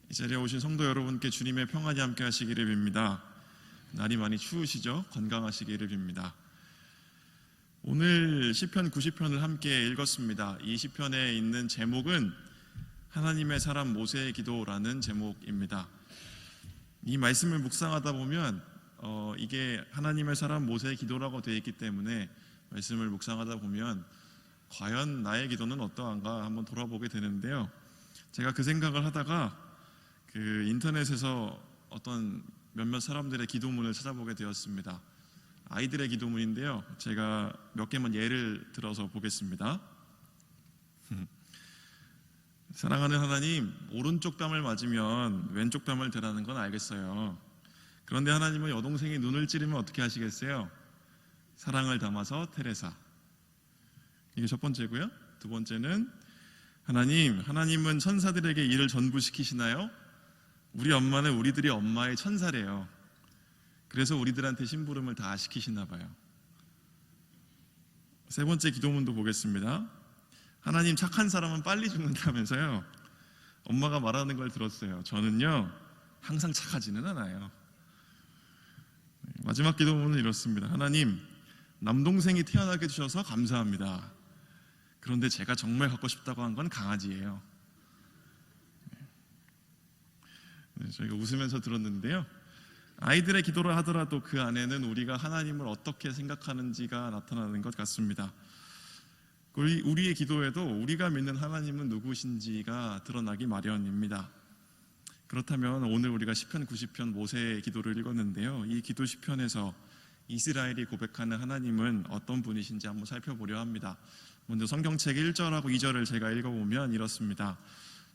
이 자리에 오신 성도 여러분께 주님의 평안이 함께 하시기를 빕니다. 날이 많이 추우시죠? 건강하시기를 빕니다. 오늘 시편 90편을 함께 읽었습니다. 이 시편에 있는 제목은 하나님의 사람 모세의 기도라는 제목입니다. 이 말씀을 묵상하다 보면 이게 하나님의 사람 모세의 기도라고 되어 있기 때문에 말씀을 묵상하다 보면 과연 나의 기도는 어떠한가 한번 돌아보게 되는데요. 제가 그 생각을 하다가 인터넷에서 어떤 몇몇 사람들의 기도문을 찾아보게 되었습니다. 아이들의 기도문인데요. 제가 몇 개만 예를 들어서 보겠습니다. 사랑하는 하나님, 오른쪽 뺨을 맞으면 왼쪽 뺨을 대라는 건 알겠어요. 그런데 하나님은 여동생이 눈을 찌르면 어떻게 하시겠어요? 사랑을 담아서 테레사. 이게 첫 번째고요. 두 번째는 하나님은 천사들에게 일을 전부시키시나요? 우리 엄마는 우리들이 엄마의 천사래요. 그래서 우리들한테 심부름을 다 시키시나 봐요. 세 번째 기도문도 보겠습니다. 하나님, 착한 사람은 빨리 죽는다면서요. 엄마가 말하는 걸 들었어요. 저는요 항상 착하지는 않아요. 마지막 기도문은 이렇습니다. 하나님, 남동생이 태어나게 해주셔서 감사합니다. 그런데 제가 정말 갖고 싶다고 한 건 강아지예요. 저희가 웃으면서 들었는데요. 아이들의 기도를 하더라도 그 안에는 우리가 하나님을 어떻게 생각하는지가 나타나는 것 같습니다. 우리의 기도에도 우리가 믿는 하나님은 누구신지가 드러나기 마련입니다. 그렇다면 오늘 우리가 시편 90편 모세의 기도를 읽었는데요. 이 기도 시편에서 이스라엘이 고백하는 하나님은 어떤 분이신지 한번 살펴보려 합니다. 먼저 성경책 1절하고 2절을 제가 읽어보면 이렇습니다.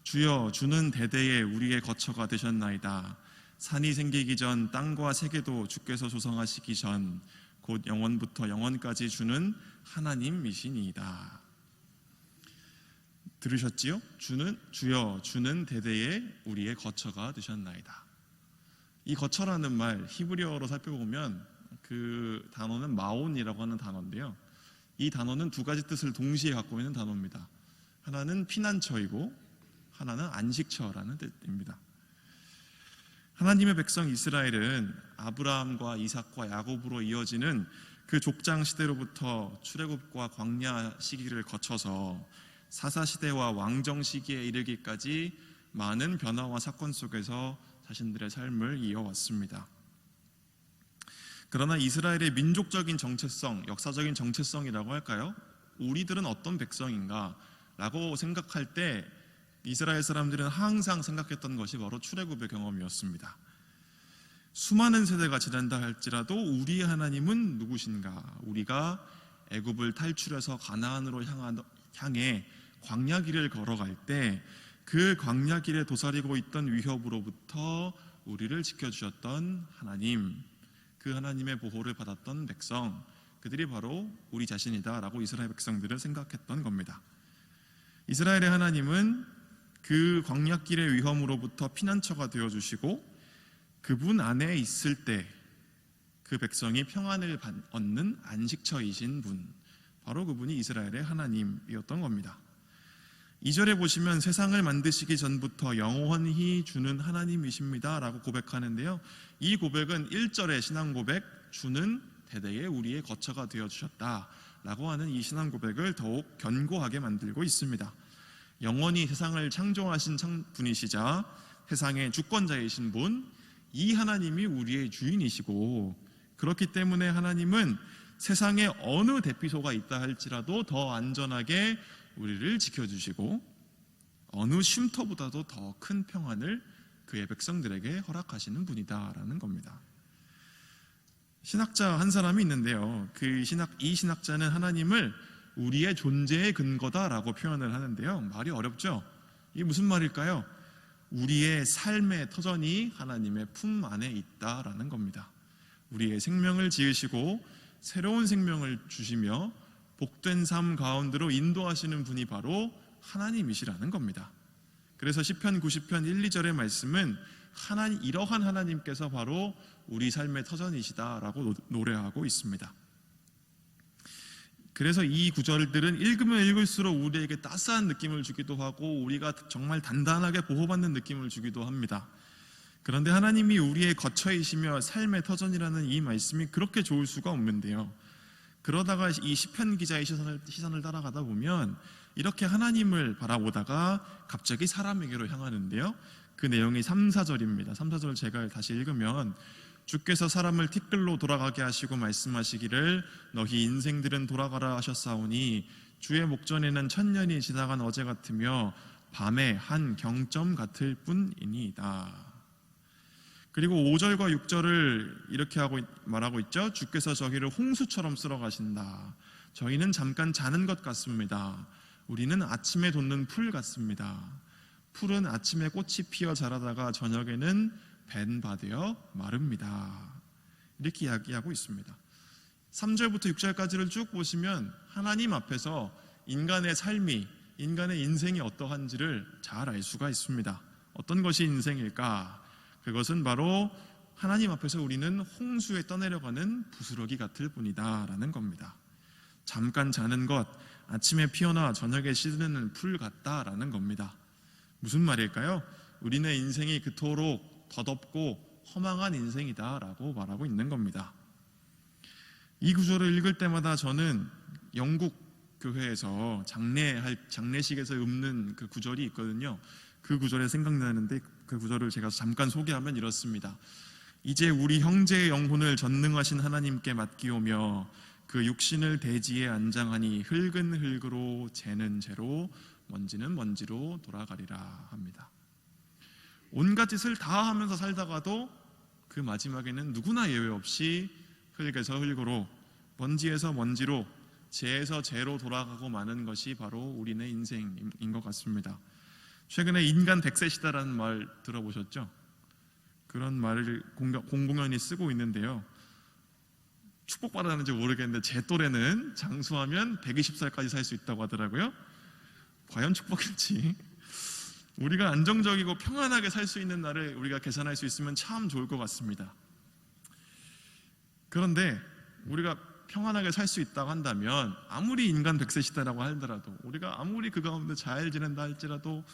주여, 주는 대대에 우리의 거처가 되셨나이다. 산이 생기기 전 땅과 세계도 주께서 조성하시기 전 곧 영원부터 영원까지 주는 하나님이시니이다. 들으셨지요? 주여, 주는 대대에 우리의 거처가 되셨나이다. 이 거처라는 말 히브리어로 살펴보면 그 단어는 마온이라고 하는 단어인데요. 이 단어는 두 가지 뜻을 동시에 갖고 있는 단어입니다. 하나는 피난처이고 하나는 안식처라는 뜻입니다. 하나님의 백성 이스라엘은 아브라함과 이삭과 야곱으로 이어지는 그 족장 시대로부터 출애굽과 광야 시기를 거쳐서 사사시대와 왕정 시기에 이르기까지 많은 변화와 사건 속에서 자신들의 삶을 이어왔습니다. 그러나 이스라엘의 민족적인 정체성, 역사적인 정체성이라고 할까요? 우리들은 어떤 백성인가? 라고 생각할 때 이스라엘 사람들은 항상 생각했던 것이 바로 출애굽의 경험이었습니다. 수많은 세대가 지난다 할지라도 우리의 하나님은 누구신가? 우리가 애굽을 탈출해서 가나안으로 향해 광야길을 걸어갈 때 그 광야길에 도사리고 있던 위협으로부터 우리를 지켜주셨던 하나님, 그 하나님의 보호를 받았던 백성, 그들이 바로 우리 자신이다라고 이스라엘 백성들은 생각했던 겁니다. 이스라엘의 하나님은 그 광야길의 위험으로부터 피난처가 되어주시고 그분 안에 있을 때 그 백성이 평안을 얻는 안식처이신 분, 바로 그분이 이스라엘의 하나님이었던 겁니다. 2절에 보시면 세상을 만드시기 전부터 영원히 주는 하나님이십니다 라고 고백하는데요. 이 고백은 1절의 신앙 고백, 주는 대대에 우리의 거처가 되어주셨다 라고 하는 이 신앙 고백을 더욱 견고하게 만들고 있습니다. 영원히 세상을 창조하신 분이시자 세상의 주권자이신 분, 이 하나님이 우리의 주인이시고 그렇기 때문에 하나님은 세상에 어느 대피소가 있다 할지라도 더 안전하게 우리를 지켜주시고 어느 쉼터보다도 더 큰 평안을 그의 백성들에게 허락하시는 분이다라는 겁니다. 신학자 한 사람이 있는데요. 이 신학자는 하나님을 우리의 존재의 근거다라고 표현을 하는데요. 말이 어렵죠? 이게 무슨 말일까요? 우리의 삶의 터전이 하나님의 품 안에 있다라는 겁니다. 우리의 생명을 지으시고 새로운 생명을 주시며 복된 삶 가운데로 인도하시는 분이 바로 하나님이시라는 겁니다. 그래서 시편 90편 1, 2절의 말씀은 이러한 하나님께서 바로 우리 삶의 터전이시다라고 노래하고 있습니다. 그래서 이 구절들은 읽으면 읽을수록 우리에게 따스한 느낌을 주기도 하고 우리가 정말 단단하게 보호받는 느낌을 주기도 합니다. 그런데 하나님이 우리의 거처이시며 삶의 터전이라는 이 말씀이 그렇게 좋을 수가 없는데요. 그러다가 이 시편 기자의 시선을 따라가다 보면 이렇게 하나님을 바라보다가 갑자기 사람에게로 향하는데요. 그 내용이 3, 4절입니다. 3, 4절 제가 다시 읽으면 주께서 사람을 티끌로 돌아가게 하시고 말씀하시기를 너희 인생들은 돌아가라 하셨사오니 주의 목전에는 천년이 지나간 어제 같으며 밤의 한 경점 같을 뿐이니이다. 그리고 5절과 6절을 이렇게 말하고 있죠. 주께서 저희를 홍수처럼 쓸어 가신다. 저희는 잠깐 자는 것 같습니다. 우리는 아침에 돋는 풀 같습니다. 풀은 아침에 꽃이 피어 자라다가 저녁에는 벤바 되어 마릅니다. 이렇게 이야기하고 있습니다. 3절부터 6절까지를 쭉 보시면 하나님 앞에서 인간의 삶이, 인간의 인생이 어떠한지를 잘 알 수가 있습니다. 어떤 것이 인생일까? 그것은 바로 하나님 앞에서 우리는 홍수에 떠내려가는 부스러기 같을 뿐이다 라는 겁니다. 잠깐 자는 것, 아침에 피어나 저녁에 시드는 풀 같다라는 겁니다. 무슨 말일까요? 우리네 인생이 그토록 더덥고 허망한 인생이다 라고 말하고 있는 겁니다. 이 구절을 읽을 때마다 저는 영국 교회에서 장례식에서 읊는 그 구절이 있거든요. 그 구절에 생각나는데 그 구절을 제가 잠깐 소개하면 이렇습니다. 이제 우리 형제의 영혼을 전능하신 하나님께 맡기오며 그 육신을 대지에 안장하니 흙은 흙으로 재는 재로 먼지는 먼지로 돌아가리라 합니다. 온갖 짓을 다 하면서 살다가도 그 마지막에는 누구나 예외 없이 흙에서 흙으로, 먼지에서 먼지로, 재에서 재로 돌아가고 마는 것이 바로 우리네 인생인 것 같습니다. 최근에 인간 100세시다라는 말 들어보셨죠? 그런 말을 공공연히 쓰고 있는데요. 축복받았는지 모르겠는데 제 또래는 장수하면 120살까지 살 수 있다고 하더라고요. 과연 축복일지. 우리가 안정적이고 평안하게 살 수 있는 날을 우리가 계산할 수 있으면 참 좋을 것 같습니다. 그런데 우리가 평안하게 살 수 있다고 한다면 아무리 인간 100세 시대라고 하더라도 우리가 아무리 그 가운데 잘 지낸다 할지라도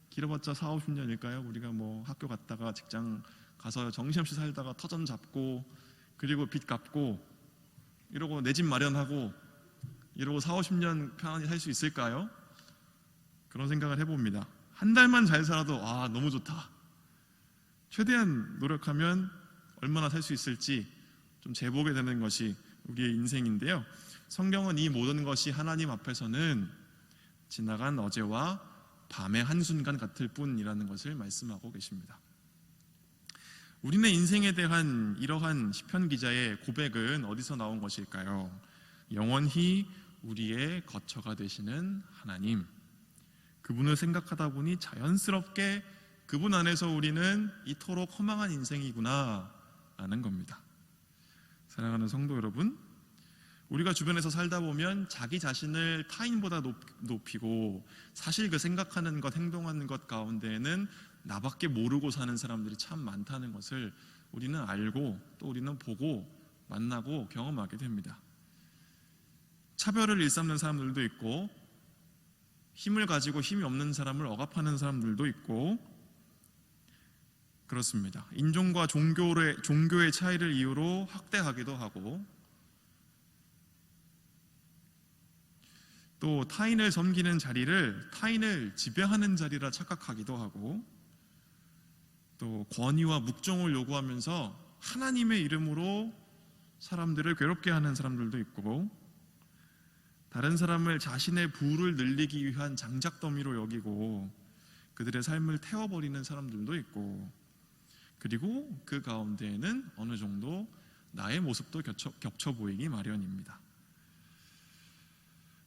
길어봤자 4, 50년일까요? 우리가 뭐 학교 갔다가 직장 가서 정신없이 살다가 터전 잡고 그리고 빚 갚고 이러고 내 집 마련하고 이러고 4, 50년 편안히 살 수 있을까요? 그런 생각을 해봅니다. 한 달만 잘 살아도 너무 좋다. 최대한 노력하면 얼마나 살 수 있을지 좀 재보게 되는 것이 우리의 인생인데요. 성경은 이 모든 것이 하나님 앞에서는 지나간 어제와 밤의 한순간 같을 뿐이라는 것을 말씀하고 계십니다. 우리네 인생에 대한 이러한 시편 기자의 고백은 어디서 나온 것일까요? 영원히 우리의 거처가 되시는 하나님, 그분을 생각하다 보니 자연스럽게 그분 안에서 우리는 이토록 허망한 인생이구나 라는 겁니다. 사랑하는 성도 여러분, 우리가 주변에서 살다 보면 자기 자신을 타인보다 높이고 사실 그 생각하는 것, 행동하는 것 가운데에는 나밖에 모르고 사는 사람들이 참 많다는 것을 우리는 알고 또 우리는 보고 만나고 경험하게 됩니다. 차별을 일삼는 사람들도 있고 힘을 가지고 힘이 없는 사람을 억압하는 사람들도 있고 그렇습니다. 인종과 종교의 차이를 이유로 학대하기도 하고 또 타인을 섬기는 자리를 타인을 지배하는 자리라 착각하기도 하고 또 권위와 묵종을 요구하면서 하나님의 이름으로 사람들을 괴롭게 하는 사람들도 있고 다른 사람을 자신의 부를 늘리기 위한 장작더미로 여기고 그들의 삶을 태워버리는 사람들도 있고 그리고 그 가운데에는 어느 정도 나의 모습도 겹쳐 보이기 마련입니다.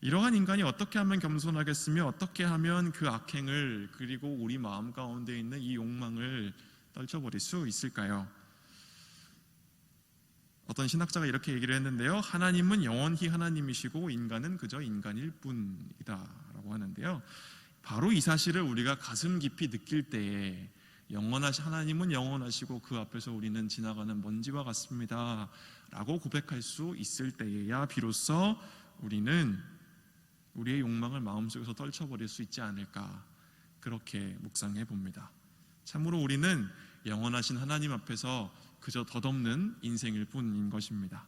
이러한 인간이 어떻게 하면 겸손하겠으며 어떻게 하면 그 악행을 그리고 우리 마음 가운데 있는 이 욕망을 떨쳐버릴 수 있을까요? 어떤 신학자가 이렇게 얘기를 했는데요. 하나님은 영원히 하나님이시고 인간은 그저 인간일 뿐이다 라고 하는데요. 바로 이 사실을 우리가 가슴 깊이 느낄 때에 하나님은 영원하시고 그 앞에서 우리는 지나가는 먼지와 같습니다 라고 고백할 수 있을 때에야 비로소 우리는 우리의 욕망을 마음속에서 떨쳐버릴 수 있지 않을까, 그렇게 묵상해 봅니다. 참으로 우리는 영원하신 하나님 앞에서 그저 덧없는 인생일 뿐인 것입니다.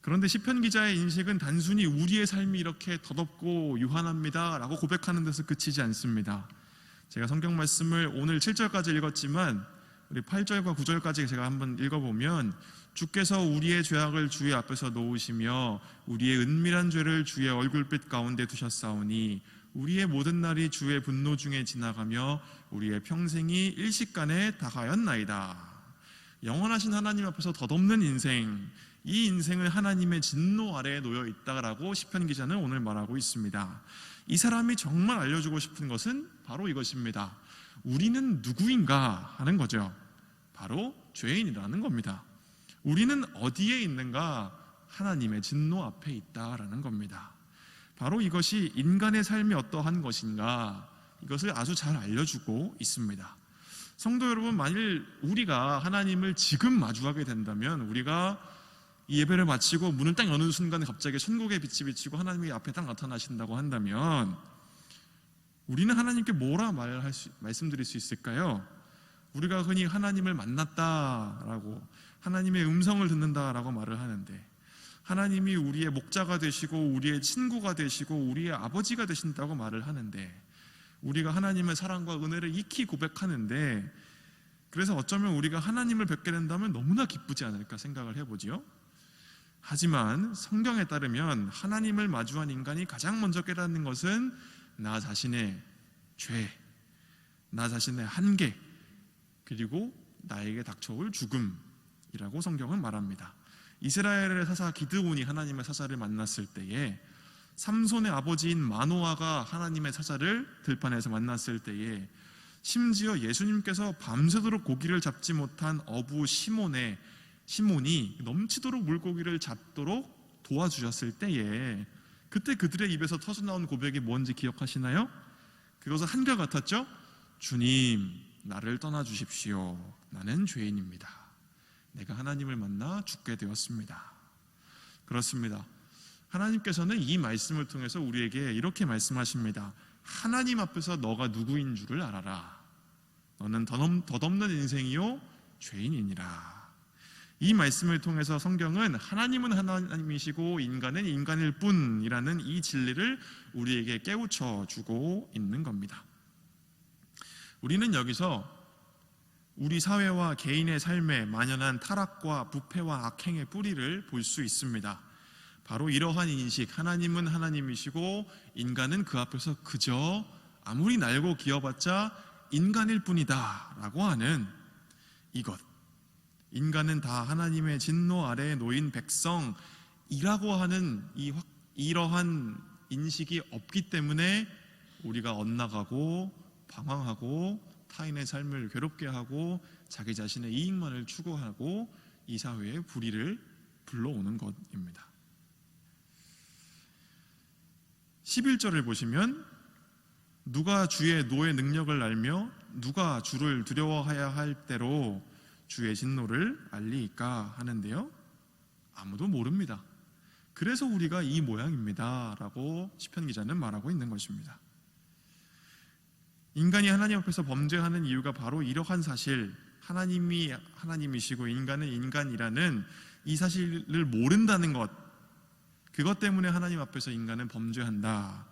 그런데 시편 기자의 인식은 단순히 우리의 삶이 이렇게 덧없고 유한합니다 라고 고백하는 데서 그치지 않습니다. 제가 성경 말씀을 오늘 7절까지 읽었지만 우리 8절과 9절까지 제가 한번 읽어보면, 주께서 우리의 죄악을 주의 앞에서 놓으시며 우리의 은밀한 죄를 주의 얼굴빛 가운데 두셨사오니 우리의 모든 날이 주의 분노 중에 지나가며 우리의 평생이 일식간에 다하였나이다. 영원하신 하나님 앞에서 덧없는 인생, 이 인생은 하나님의 진노 아래에 놓여 있다라고 시편 기자는 오늘 말하고 있습니다. 이 사람이 정말 알려주고 싶은 것은 바로 이것입니다. 우리는 누구인가 하는 거죠. 바로 죄인이라는 겁니다. 우리는 어디에 있는가? 하나님의 진노 앞에 있다라는 겁니다. 바로 이것이 인간의 삶이 어떠한 것인가, 이것을 아주 잘 알려주고 있습니다. 성도 여러분, 만일 우리가 하나님을 지금 마주하게 된다면, 우리가 이 예배를 마치고 문을 딱 여는 순간 갑자기 천국의 빛이 비치고 하나님이 앞에 딱 나타나신다고 한다면 우리는 하나님께 뭐라 말씀드릴 수 있을까요? 우리가 흔히 하나님을 만났다라고, 하나님의 음성을 듣는다라고 말을 하는데, 하나님이 우리의 목자가 되시고 우리의 친구가 되시고 우리의 아버지가 되신다고 말을 하는데, 우리가 하나님의 사랑과 은혜를 익히 고백하는데, 그래서 어쩌면 우리가 하나님을 뵙게 된다면 너무나 기쁘지 않을까 생각을 해보지요. 하지만 성경에 따르면 하나님을 마주한 인간이 가장 먼저 깨닫는 것은 나 자신의 죄, 나 자신의 한계, 그리고 나에게 닥쳐올 죽음이라고 성경은 말합니다. 이스라엘의 사사 기드온이 하나님의 사자를 만났을 때에, 삼손의 아버지인 마노아가 하나님의 사자를 들판에서 만났을 때에, 심지어 예수님께서 밤새도록 고기를 잡지 못한 어부 시몬이 넘치도록 물고기를 잡도록 도와주셨을 때에, 그때 그들의 입에서 터져나온 고백이 뭔지 기억하시나요? 그것은 한결같았죠? 주님, 나를 떠나주십시오. 나는 죄인입니다. 내가 하나님을 만나 죽게 되었습니다. 그렇습니다. 하나님께서는 이 말씀을 통해서 우리에게 이렇게 말씀하십니다. 하나님 앞에서 너가 누구인 줄을 알아라. 너는 덧없는 인생이요 죄인이니라. 이 말씀을 통해서 성경은 하나님은 하나님이시고 인간은 인간일 뿐이라는 이 진리를 우리에게 깨우쳐 주고 있는 겁니다. 우리는 여기서 우리 사회와 개인의 삶에 만연한 타락과 부패와 악행의 뿌리를 볼 수 있습니다. 바로 이러한 인식, 하나님은 하나님이시고 인간은 그 앞에서 그저 아무리 날고 기어봤자 인간일 뿐이다 라고 하는 이것, 인간은 다 하나님의 진노 아래에 놓인 백성이라고 하는 이러한 인식이 없기 때문에 우리가 엇나가고 방황하고 타인의 삶을 괴롭게 하고 자기 자신의 이익만을 추구하고 이 사회에 불의를 불러오는 것입니다. 11절을 보시면, 누가 주의 노의 능력을 알며 누가 주를 두려워해야 할 때로 주의 진노를 알리이까 하는데요, 아무도 모릅니다. 그래서 우리가 이 모양입니다 라고 시편 기자는 말하고 있는 것입니다. 인간이 하나님 앞에서 범죄하는 이유가 바로 이러한 사실, 하나님이 하나님이시고 인간은 인간이라는 이 사실을 모른다는 것, 그것 때문에 하나님 앞에서 인간은 범죄한다.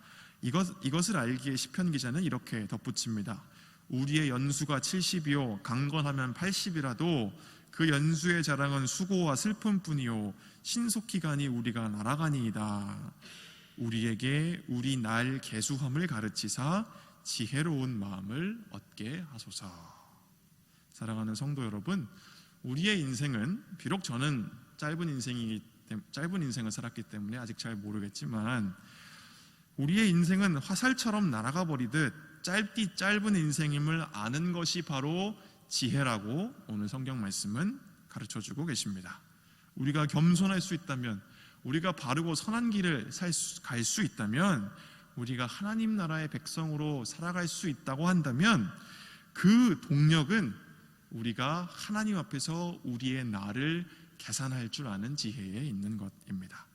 이것을 알기에 시편 기자는 이렇게 덧붙입니다. 우리의 연수가 70이요 강건하면 80이라도 그 연수의 자랑은 수고와 슬픔뿐이요 신속히 가니 우리가 날아가니이다. 우리에게 우리 날 계수함을 가르치사 지혜로운 마음을 얻게 하소서. 사랑하는 성도 여러분, 우리의 인생은 비록 저는 짧은 인생을 살았기 때문에 아직 잘 모르겠지만, 우리의 인생은 화살처럼 날아가 버리듯 짧은 인생임을 아는 것이 바로 지혜라고 오늘 성경 말씀은 가르쳐주고 계십니다. 우리가 겸손할 수 있다면, 우리가 바르고 선한 길을 갈 수 있다면, 우리가 하나님 나라의 백성으로 살아갈 수 있다고 한다면, 그 동력은 우리가 하나님 앞에서 우리의 나를 계산할 줄 아는 지혜에 있는 것입니다.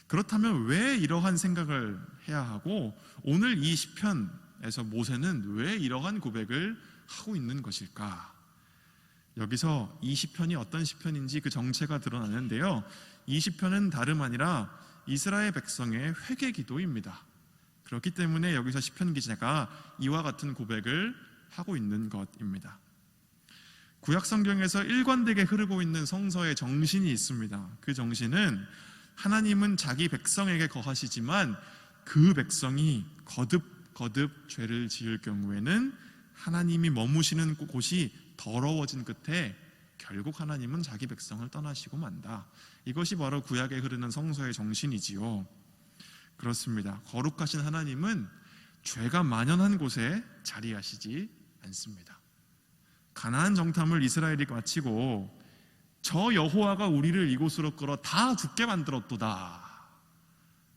그렇다면 왜 이러한 생각을 해야 하고 오늘 이 시편에서 모세는 왜 이러한 고백을 하고 있는 것일까? 여기서 이 시편이 어떤 시편인지 그 정체가 드러나는데요, 이 시편은 다름 아니라 이스라엘 백성의 회개 기도입니다. 그렇기 때문에 여기서 시편 기자가 이와 같은 고백을 하고 있는 것입니다. 구약 성경에서 일관되게 흐르고 있는 성서의 정신이 있습니다. 그 정신은 하나님은 자기 백성에게 거하시지만 그 백성이 거듭 죄를 지을 경우에는 하나님이 머무시는 곳이 더러워진 끝에 결국 하나님은 자기 백성을 떠나시고 만다. 이것이 바로 구약에 흐르는 성서의 정신이지요. 그렇습니다. 거룩하신 하나님은 죄가 만연한 곳에 자리하시지 않습니다. 가나안 정탐을 이스라엘이 마치고 저 여호와가 우리를 이곳으로 끌어 다 죽게 만들었도다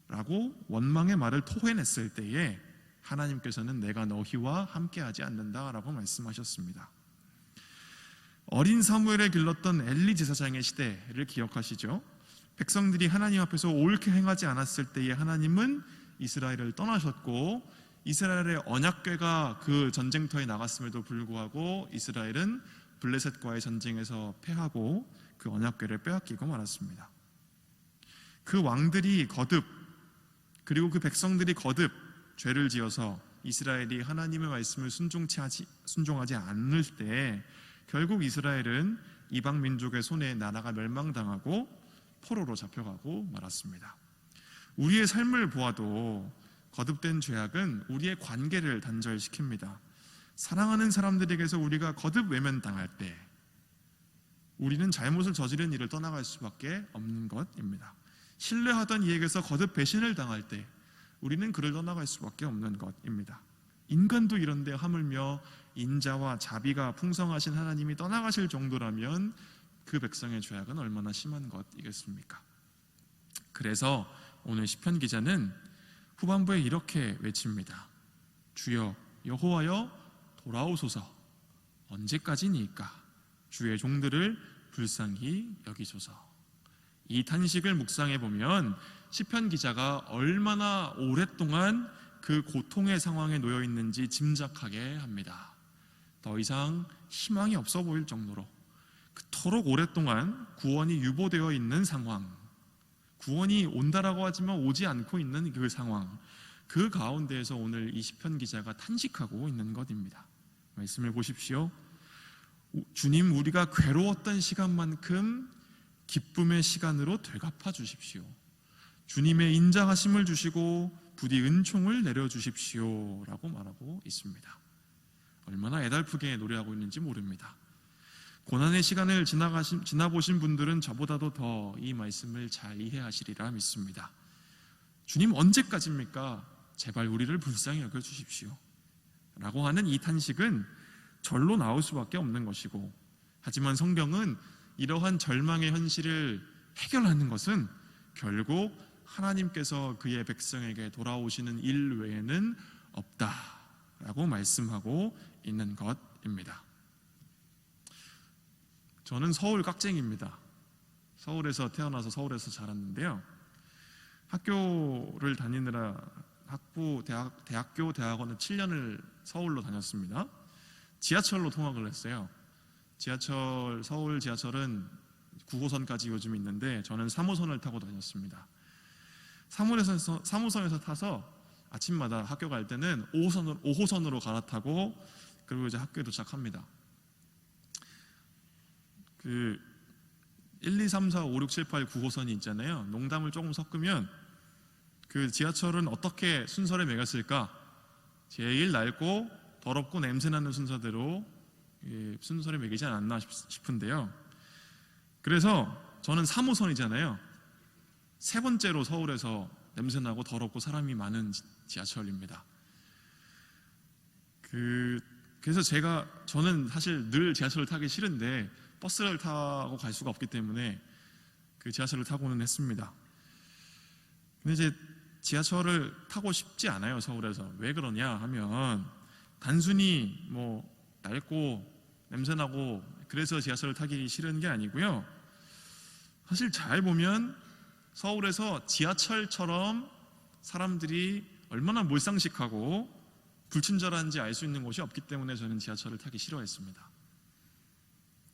라고 원망의 말을 토해냈을 때에 하나님께서는 내가 너희와 함께하지 않는다 라고 말씀하셨습니다. 어린 사무엘에 길렀던 엘리 제사장의 시대를 기억하시죠? 백성들이 하나님 앞에서 옳게 행하지 않았을 때에 하나님은 이스라엘을 떠나셨고 이스라엘의 언약궤가 그 전쟁터에 나갔음에도 불구하고 이스라엘은 블레셋과의 전쟁에서 패하고 그 언약궤를 빼앗기고 말았습니다. 그 왕들이 그리고 그 백성들이 거듭 죄를 지어서 이스라엘이 하나님의 말씀을 순종하지 않을 때 결국 이스라엘은 이방 민족의 손에 나라가 멸망당하고 포로로 잡혀가고 말았습니다. 우리의 삶을 보아도 거듭된 죄악은 우리의 관계를 단절시킵니다. 사랑하는 사람들에게서 우리가 거듭 외면당할 때 우리는 잘못을 저지른 일을 떠나갈 수밖에 없는 것입니다. 신뢰하던 이에게서 거듭 배신을 당할 때 우리는 그를 떠나갈 수밖에 없는 것입니다. 인간도 이런데 하물며 인자와 자비가 풍성하신 하나님이 떠나가실 정도라면 그 백성의 죄악은 얼마나 심한 것이겠습니까? 그래서 오늘 시편 기자는 후반부에 이렇게 외칩니다. 주여 여호와여 돌아오소서. 언제까지니까 주의 종들을 불쌍히 여기소서. 이 탄식을 묵상해 보면 시편 기자가 얼마나 오랫동안 그 고통의 상황에 놓여 있는지 짐작하게 합니다. 더 이상 희망이 없어 보일 정도로 그토록 오랫동안 구원이 유보되어 있는 상황, 구원이 온다라고 하지만 오지 않고 있는 그 상황, 그 가운데에서 오늘 이 시편 기자가 탄식하고 있는 것입니다. 말씀을 보십시오. 주님, 우리가 괴로웠던 시간만큼 기쁨의 시간으로 되갚아 주십시오. 주님의 인자하심을 주시고 부디 은총을 내려주십시오 라고 말하고 있습니다. 얼마나 애달프게 노래하고 있는지 모릅니다. 고난의 시간을 지나보신 분들은 저보다도 더 이 말씀을 잘 이해하시리라 믿습니다. 주님 언제까지입니까? 제발 우리를 불쌍히 여겨주십시오 라고 하는 이 탄식은 절로 나올 수밖에 없는 것이고, 하지만 성경은 이러한 절망의 현실을 해결하는 것은 결국 하나님께서 그의 백성에게 돌아오시는 일 외에는 없다라고 말씀하고 있는 것입니다. 저는 서울 깍쟁이입니다. 서울에서 태어나서 서울에서 자랐는데요, 학교를 다니느라 대학교, 대학원을 7년을 서울로 다녔습니다. 지하철로 통학을 했어요. 서울 지하철은 9호선까지 요즘 있는데 저는 3호선을 타고 다녔습니다. 3호선에서 타서 아침마다 학교 갈 때는 5호선으로 갈아타고 그리고 이제 학교에 도착합니다. 1, 2, 3, 4, 5, 6, 7, 8, 9호선이 있잖아요. 농담을 조금 섞으면 그 지하철은 어떻게 순서를 매겼을까? 제일 낡고 더럽고 냄새나는 순서대로 순서를 매기지 않았나 싶은데요. 그래서 저는 3호선이잖아요. 세 번째로 서울에서 냄새나고 더럽고 사람이 많은 지하철입니다. 그래서 저는 사실 늘 지하철을 타기 싫은데 버스를 타고 갈 수가 없기 때문에 그 지하철을 타고는 했습니다. 근데 이제 지하철을 타고 싶지 않아요, 서울에서. 왜 그러냐 하면 단순히 낡고 냄새나고 그래서 지하철을 타기 싫은 게 아니고요. 사실 잘 보면 서울에서 지하철처럼 사람들이 얼마나 몰상식하고 불친절한지 알 수 있는 곳이 없기 때문에 저는 지하철을 타기 싫어했습니다.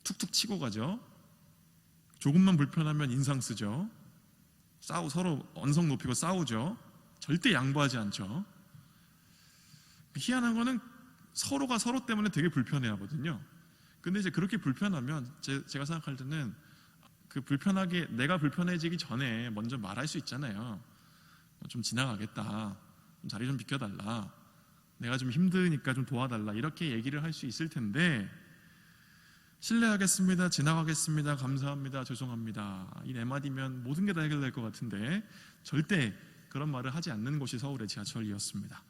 툭툭 치고 가죠. 조금만 불편하면 인상 쓰죠. 서로 언성 높이고 싸우죠. 절대 양보하지 않죠. 희한한 거는 서로가 서로 때문에 되게 불편해하거든요. 근데 이제 그렇게 불편하면 제가 생각할 때는 그 불편하게 내가 불편해지기 전에 먼저 말할 수 있잖아요. 좀 지나가겠다. 좀 자리 좀 비켜달라. 내가 좀 힘드니까 좀 도와달라. 이렇게 얘기를 할 수 있을 텐데 실례하겠습니다. 지나가겠습니다. 감사합니다. 죄송합니다. 이 네 마디면 모든 게 다 해결될 것 같은데 절대 그런 말을 하지 않는 곳이 서울의 지하철이었습니다.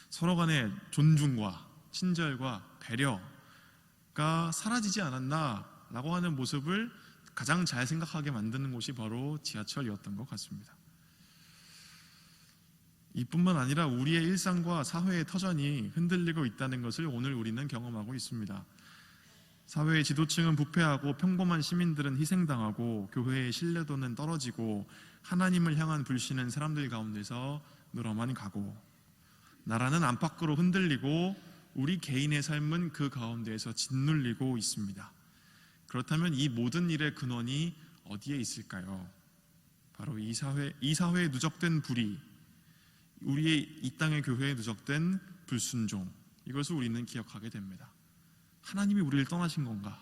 서로 간의 존중과 친절과 배려가 사라지지 않았나라고 하는 모습을 가장 잘 생각하게 만드는 곳이 바로 지하철이었던 것 같습니다. 이뿐만 아니라 우리의 일상과 사회의 터전이 흔들리고 있다는 것을 오늘 우리는 경험하고 있습니다. 사회의 지도층은 부패하고 평범한 시민들은 희생당하고 교회의 신뢰도는 떨어지고 하나님을 향한 불신은 사람들 가운데서 늘어만 가고 나라는 안팎으로 흔들리고 우리 개인의 삶은 그 가운데에서 짓눌리고 있습니다. 그렇다면 이 모든 일의 근원이 어디에 있을까요? 바로 이 사회에 누적된 불의, 우리의 이 땅의 교회에 누적된 불순종, 이것을 우리는 기억하게 됩니다. 하나님이 우리를 떠나신 건가?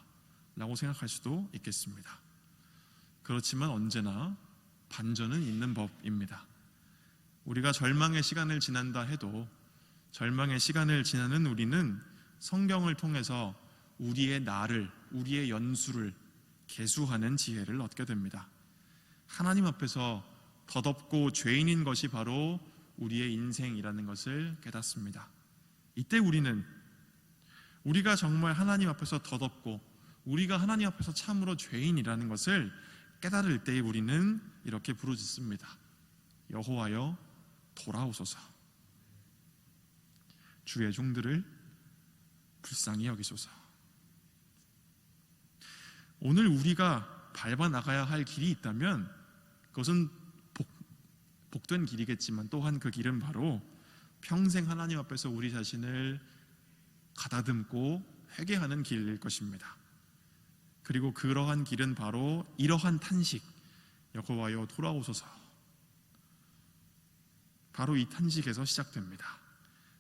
라고 생각할 수도 있겠습니다. 그렇지만 언제나 반전은 있는 법입니다. 우리가 절망의 시간을 지난다 해도 절망의 시간을 지나는 우리는 성경을 통해서 우리의 나를, 우리의 연수를 계수하는 지혜를 얻게 됩니다. 하나님 앞에서 덧없고 죄인인 것이 바로 우리의 인생이라는 것을 깨닫습니다. 이때 우리가 정말 하나님 앞에서 덧없고 우리가 하나님 앞에서 참으로 죄인이라는 것을 깨달을 때에 우리는 이렇게 부르짖습니다. 여호와여 돌아오소서. 주의 종들을 불쌍히 여기소서. 오늘 우리가 밟아 나가야 할 길이 있다면 그것은 복된 길이겠지만 또한 그 길은 바로 평생 하나님 앞에서 우리 자신을 가다듬고 회개하는 길일 것입니다. 그리고 그러한 길은 바로 이러한 탄식, 여호와여 돌아오소서. 바로 이 탄식에서 시작됩니다.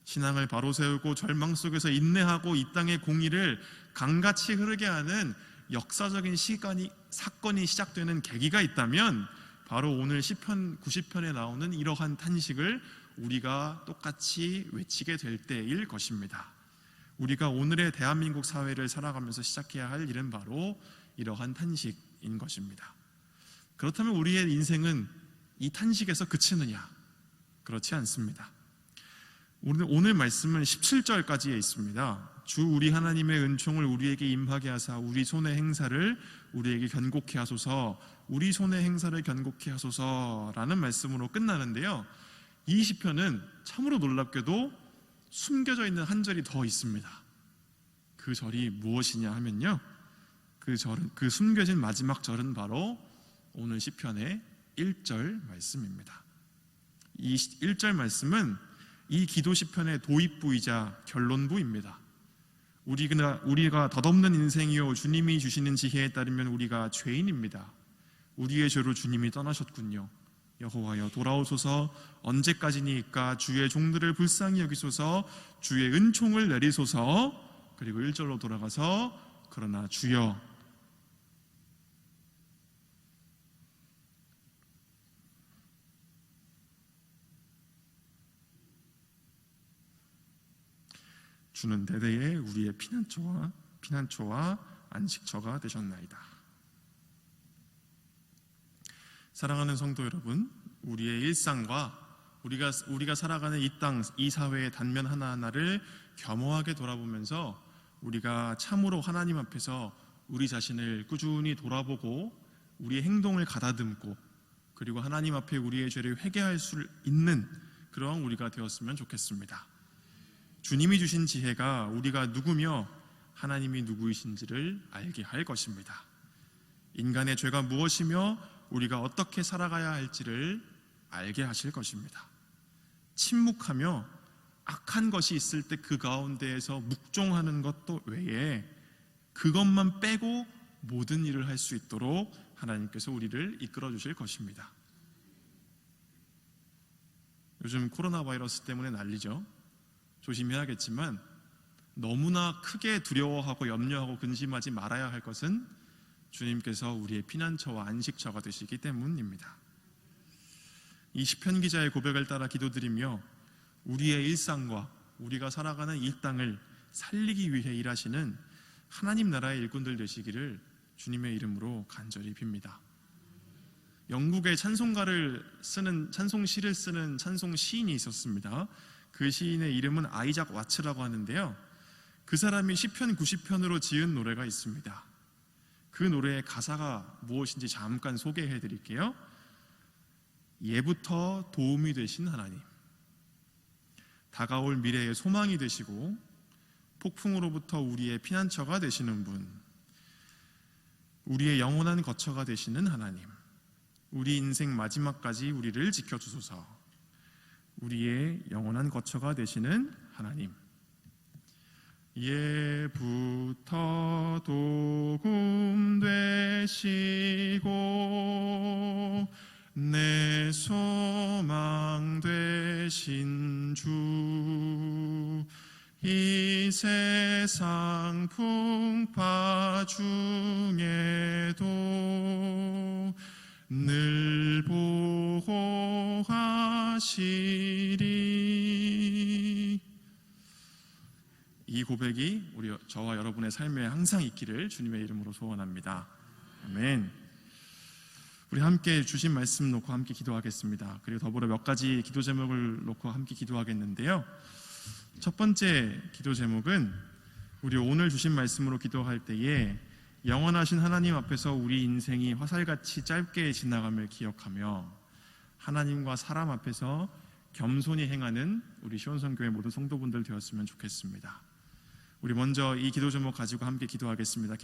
신앙을 바로 세우고 절망 속에서 인내하고 이 땅의 공의를 강같이 흐르게 하는 역사적인 사건이 시작되는 계기가 있다면 바로 오늘 시편 90편에 나오는 이러한 탄식을 우리가 똑같이 외치게 될 때일 것입니다. 우리가 오늘의 대한민국 사회를 살아가면서 시작해야 할 일은 바로 이러한 탄식인 것입니다. 그렇다면 우리의 인생은 이 탄식에서 그치느냐? 그렇지 않습니다. 오늘 말씀은 17절까지에 있습니다. 주 우리 하나님의 은총을 우리에게 임하게 하사 우리 손의 행사를 우리에게 견고케 하소서. 우리 손의 행사를 견고케 하소서라는 말씀으로 끝나는데요, 이 시편은 참으로 놀랍게도 숨겨져 있는 한 절이 더 있습니다. 그 절이 무엇이냐 하면요, 그 숨겨진 마지막 절은 바로 오늘 시편의 1절 말씀입니다. 이 1절 말씀은 이 기도 시편의 도입부이자 결론부입니다. 우리가 덧없는 인생이요 주님이 주시는 지혜에 따르면 우리가 죄인입니다. 우리의 죄로 주님이 떠나셨군요. 여호와여 돌아오소서. 언제까지니까 주의 종들을 불쌍히 여기소서. 주의 은총을 내리소서. 그리고 1절로 돌아가서 그러나 주여, 주는 대대에 우리의 피난처와 안식처가 되셨나이다. 사랑하는 성도 여러분, 우리의 일상과 우리가 살아가는 이 땅, 이 사회의 단면 하나하나를 겸허하게 돌아보면서 우리가 참으로 하나님 앞에서 우리 자신을 꾸준히 돌아보고 우리의 행동을 가다듬고 그리고 하나님 앞에 우리의 죄를 회개할 수 있는 그런 우리가 되었으면 좋겠습니다. 주님이 주신 지혜가 우리가 누구며 하나님이 누구이신지를 알게 할 것입니다. 인간의 죄가 무엇이며 우리가 어떻게 살아가야 할지를 알게 하실 것입니다. 침묵하며 악한 것이 있을 때 그 가운데에서 묵종하는 것도 외에 그것만 빼고 모든 일을 할 수 있도록 하나님께서 우리를 이끌어 주실 것입니다. 요즘 코로나 바이러스 때문에 난리죠. 조심해야겠지만 너무나 크게 두려워하고 염려하고 근심하지 말아야 할 것은 주님께서 우리의 피난처와 안식처가 되시기 때문입니다. 이 시편 기자의 고백을 따라 기도드리며 우리의 일상과 우리가 살아가는 이 땅을 살리기 위해 일하시는 하나님 나라의 일꾼들 되시기를 주님의 이름으로 간절히 빕니다. 영국의 찬송시를 쓰는 찬송 시인이 있었습니다. 그 시인의 이름은 아이작 와츠라고 하는데요, 그 사람이 시편 90편으로 지은 노래가 있습니다. 그 노래의 가사가 무엇인지 잠깐 소개해 드릴게요. 예부터 도움이 되신 하나님, 다가올 미래의 소망이 되시고 폭풍으로부터 우리의 피난처가 되시는 분, 우리의 영원한 거처가 되시는 하나님, 우리 인생 마지막까지 우리를 지켜주소서. 우리의 영원한 거처가 되시는 하나님, 예부터 도움 되시고 내 소망 되신 주, 이 세상 풍파 중에도 늘 보호하시리. 이 고백이 저와 여러분의 삶에 항상 있기를 주님의 이름으로 소원합니다. 아멘. 우리 함께 주신 말씀 놓고 함께 기도하겠습니다. 그리고 더불어 몇 가지 기도 제목을 놓고 함께 기도하겠는데요, 첫 번째 기도 제목은 우리 오늘 주신 말씀으로 기도할 때에 영원하신 하나님 앞에서 우리 인생이 화살같이 짧게 지나감을 기억하며 하나님과 사람 앞에서 겸손히 행하는 우리 시온성교회 모든 성도분들 되었으면 좋겠습니다. 우리 먼저 이 기도 제목 가지고 함께 기도하겠습니다.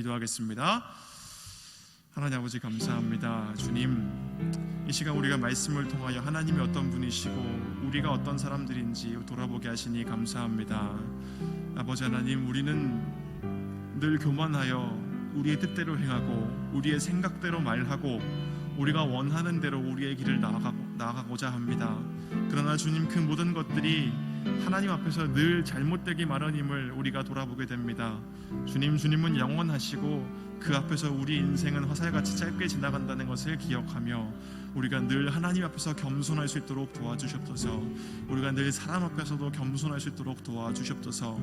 하나님 아버지, 감사합니다. 주님, 이 시간 우리가 말씀을 통하여 하나님이 어떤 분이시고 우리가 어떤 사람들인지 돌아보게 하시니 감사합니다. 아버지 하나님, 우리는 늘 교만하여 우리의 뜻대로 행하고 우리의 생각대로 말하고 우리가 원하는 대로 우리의 길을 나아가고자 합니다. 그러나 주님, 그 모든 것들이 하나님 앞에서 늘 잘못되기 마련임을 우리가 돌아보게 됩니다. 주님은 영원하시고 그 앞에서 우리 인생은 화살같이 짧게 지나간다는 것을 기억하며 우리가 늘 하나님 앞에서 겸손할 수 있도록 도와주시옵소서. 우리가 늘 사람 앞에서도 겸손할 수 있도록 도와주시옵소서.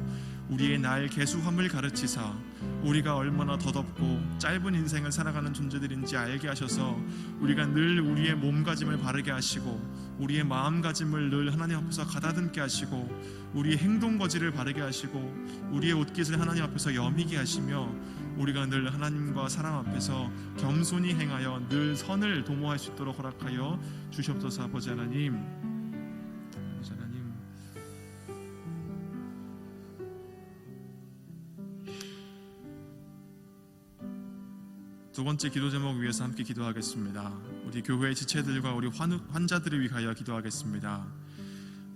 우리의 날 개수함을 가르치사 우리가 얼마나 더덥고 짧은 인생을 살아가는 존재들인지 알게 하셔서 우리가 늘 우리의 몸가짐을 바르게 하시고 우리의 마음가짐을 늘 하나님 앞에서 가다듬게 하시고 우리의 행동거지를 바르게 하시고 우리의 옷깃을 하나님 앞에서 여미게 하시며 우리가 늘 하나님과 사람 앞에서 겸손히 행하여 늘 선을 도모할 수 있도록 허락하여 주시옵소서. 아버지 하나님, 두 번째 기도 제목 위해서 함께 기도하겠습니다. 우리 교회의 지체들과 우리 환자들을 위하여 기도하겠습니다.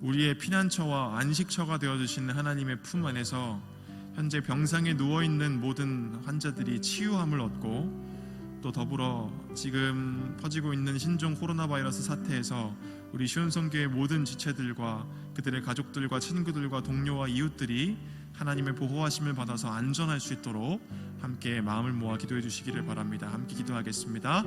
우리의 피난처와 안식처가 되어주시는 하나님의 품 안에서 현재 병상에 누워있는 모든 환자들이 치유함을 얻고 또 더불어 지금 퍼지고 있는 신종 코로나 바이러스 사태에서 우리 시온성교회 모든 지체들과 그들의 가족들과 친구들과 동료와 이웃들이 하나님의 보호하심을 받아서 안전할 수 있도록 함께 마음을 모아 기도해 주시기를 바랍니다. 함께 기도하겠습니다.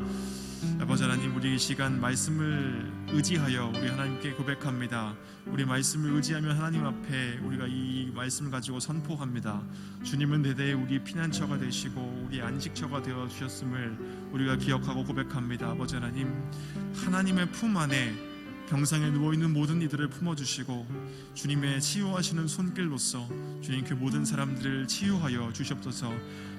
아버지 하나님, 우리 이 시간 말씀을 의지하여 우리 하나님께 고백합니다. 우리 말씀을 의지하며 하나님 앞에 우리가 이 말씀을 가지고 선포합니다. 주님은 대대에 우리 피난처가 되시고 우리 안식처가 되어 주셨음을 우리가 기억하고 고백합니다. 아버지 하나님, 하나님의 품 안에 병상에 누워있는 모든 이들을 품어주시고 주님의 치유하시는 손길로써 주님 그 모든 사람들을 치유하여 주시옵소서.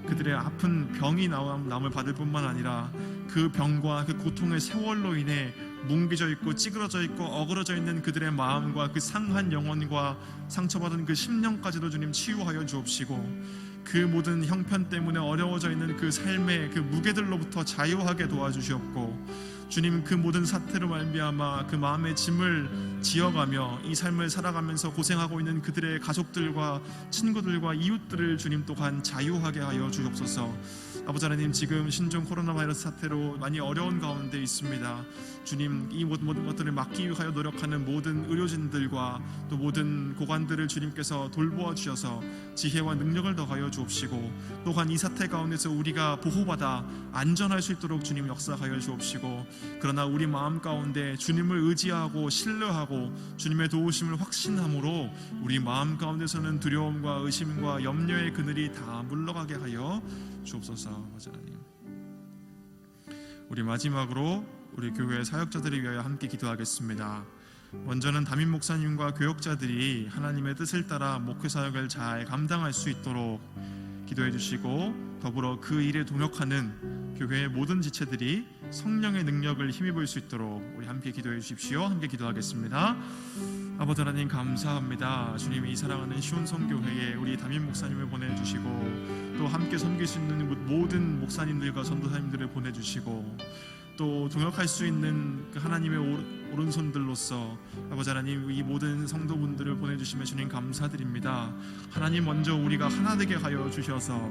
그들의 아픈 병이 남을 받을 뿐만 아니라 그 병과 그 고통의 세월로 인해 뭉개져 있고 찌그러져 있고 어그러져 있는 그들의 마음과 그 상한 영혼과 상처받은 그 심령까지도 주님 치유하여 주옵시고 그 모든 형편 때문에 어려워져 있는 그 삶의 그 무게들로부터 자유하게 도와주시옵고 주님, 그 모든 사태로 말미암아 그 마음의 짐을 지어가며 이 삶을 살아가면서 고생하고 있는 그들의 가족들과 친구들과 이웃들을 주님 또한 자유하게 하여 주옵소서. 아버지 하나님, 지금 신종 코로나 바이러스 사태로 많이 어려운 가운데 있습니다. 주님, 이 모든 것들을 막기 위하여 노력하는 모든 의료진들과 또 모든 고관들을 주님께서 돌보아 주셔서 지혜와 능력을 더하여 주옵시고, 또한 이 사태 가운데서 우리가 보호받아 안전할 수 있도록 주님 역사하여 주옵시고, 그러나 우리 마음 가운데 주님을 의지하고 신뢰하고 주님의 도우심을 확신함으로 우리 마음 가운데서는 두려움과 의심과 염려의 그늘이 다 물러가게 하여 주옵소서. 하나님, 우리 마지막으로 우리 교회 사역자들을 위하여 함께 기도하겠습니다. 먼저는 담임 목사님과 교역자들이 하나님의 뜻을 따라 목회 사역을 잘 감당할 수 있도록 기도해 주시고, 더불어 그 일에 동역하는 교회의 모든 지체들이 성령의 능력을 힘입을 수 있도록 우리 함께 기도해 주십시오. 함께 기도하겠습니다. 아버지 하나님, 감사합니다. 주님이 이 사랑하는 시온성교회에 우리 담임 목사님을 보내주시고, 또 함께 섬길 수 있는 모든 목사님들과 전도사님들을 보내주시고, 또 동역할 수 있는 그 하나님의 오른손들로서 아버지 하나님, 이 모든 성도분들을 보내주시며 주님 감사드립니다. 하나님, 먼저 우리가 하나 되게 하여 주셔서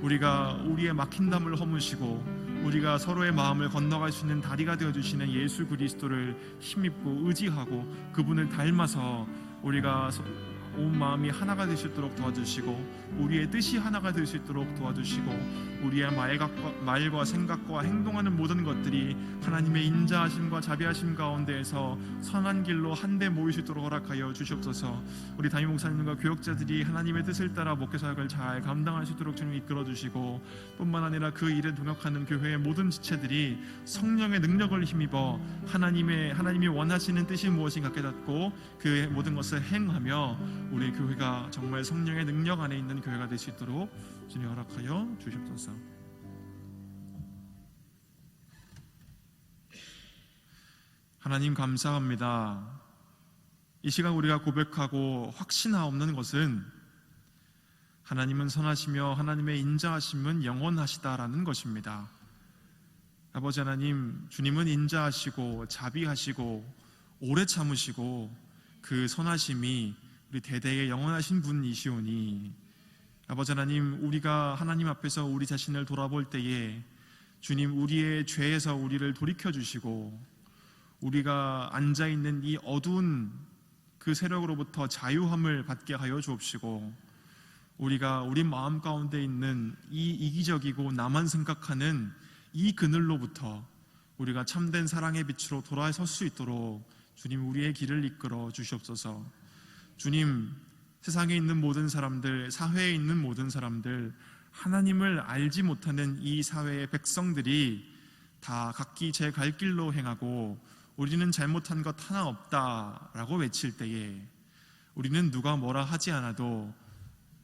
우리가 우리의 막힌 담을 허무시고 우리가 서로의 마음을 건너갈 수 있는 다리가 되어주시는 예수 그리스도를 힘입고 의지하고 그분을 닮아서 우리가 온 마음이 하나가 될 수 있도록 도와주시고, 우리의 뜻이 하나가 될 수 있도록 도와주시고, 우리의 말과 생각과 행동하는 모든 것들이 하나님의 인자하심과 자비하심 가운데에서 선한 길로 한데 모일 수 있도록 허락하여 주시옵소서. 우리 담임 목사님과 교역자들이 하나님의 뜻을 따라 목회 사역을 잘 감당할 수 있도록 주님 이끌어 주시고, 뿐만 아니라 그 일에 동역하는 교회의 모든 지체들이 성령의 능력을 힘입어 하나님이 원하시는 뜻이 무엇인가 깨닫고 그 모든 것을 행하며 우리 교회가 정말 성령의 능력 안에 있는 교회가 될 수 있도록 주님 허락하여 주시옵소서. 하나님, 감사합니다. 이 시간 우리가 고백하고 확신하옵는 것은 하나님은 선하시며 하나님의 인자하심은 영원하시다라는 것입니다. 아버지 하나님, 주님은 인자하시고 자비하시고 오래 참으시고 그 선하심이 우리 대대에 영원하신 분이시오니, 아버지 하나님, 우리가 하나님 앞에서 우리 자신을 돌아볼 때에 주님, 우리의 죄에서 우리를 돌이켜 주시고 우리가 앉아있는 이 어두운 그 세력으로부터 자유함을 받게 하여 주옵시고, 우리가 우리 마음 가운데 있는 이 이기적이고 나만 생각하는 이 그늘로부터 우리가 참된 사랑의 빛으로 돌아설 수 있도록 주님, 우리의 길을 이끌어 주시옵소서. 주님, 세상에 있는 모든 사람들, 사회에 있는 모든 사람들, 하나님을 알지 못하는 이 사회의 백성들이 다 각기 제 갈 길로 행하고 우리는 잘못한 것 하나 없다라고 외칠 때에 우리는 누가 뭐라 하지 않아도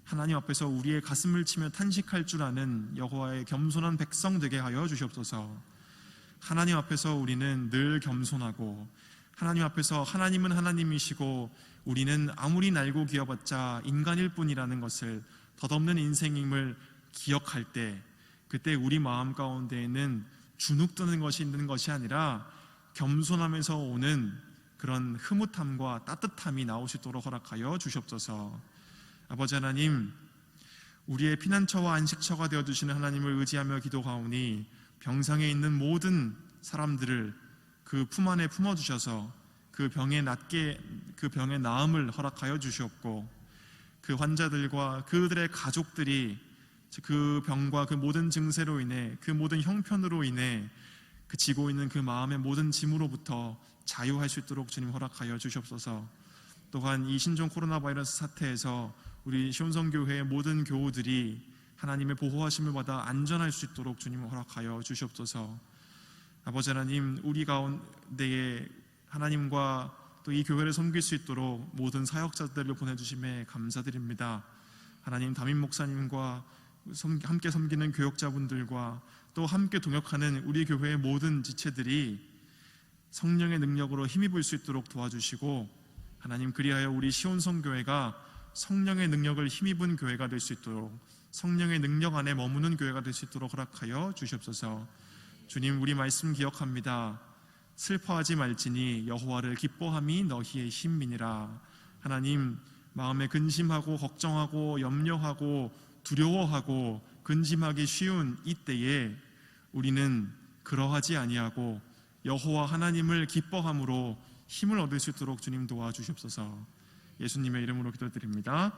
하나님 앞에서 우리의 가슴을 치며 탄식할 줄 아는 여호와의 겸손한 백성 되게 하여 주시옵소서. 하나님 앞에서 우리는 늘 겸손하고, 하나님 앞에서 하나님은 하나님이시고 우리는 아무리 날고 기어봤자 인간일 뿐이라는 것을 덧없는 인생임을 기억할 때, 그때 우리 마음 가운데에는 주눅드는 것이 있는 것이 아니라 겸손함에서 오는 그런 흐뭇함과 따뜻함이 나올 수 있도록 허락하여 주시옵소서. 아버지 하나님, 우리의 피난처와 안식처가 되어주시는 하나님을 의지하며 기도하오니 병상에 있는 모든 사람들을 그 품 안에 품어주셔서 그 병의 나음을 허락하여 주시옵고, 그 환자들과 그들의 가족들이 그 병과 그 모든 증세로 인해, 그 모든 형편으로 인해 그 지고 있는 그 마음의 모든 짐으로부터 자유할 수 있도록 주님 허락하여 주시옵소서. 또한 이 신종 코로나 바이러스 사태에서 우리 시온성교회의 모든 교우들이 하나님의 보호하심을 받아 안전할 수 있도록 주님 허락하여 주시옵소서. 아버지 하나님, 우리 가운데에 하나님과 또 이 교회를 섬길 수 있도록 모든 사역자들을 보내주심에 감사드립니다. 하나님, 담임 목사님과 함께 섬기는 교역자분들과 또 함께 동역하는 우리 교회의 모든 지체들이 성령의 능력으로 힘입을 수 있도록 도와주시고, 하나님, 그리하여 우리 시온성교회가 성령의 능력을 힘입은 교회가 될 수 있도록, 성령의 능력 안에 머무는 교회가 될 수 있도록 허락하여 주시옵소서. 주님, 우리 말씀 기억합니다. 슬퍼하지 말지니 여호와를 기뻐함이 너희의 힘이니라. 하나님, 마음에 근심하고 걱정하고 염려하고 두려워하고 근심하기 쉬운 이때에 우리는 그러하지 아니하고 여호와 하나님을 기뻐함으로 힘을 얻을 수 있도록 주님 도와주시옵소서. 예수님의 이름으로 기도드립니다.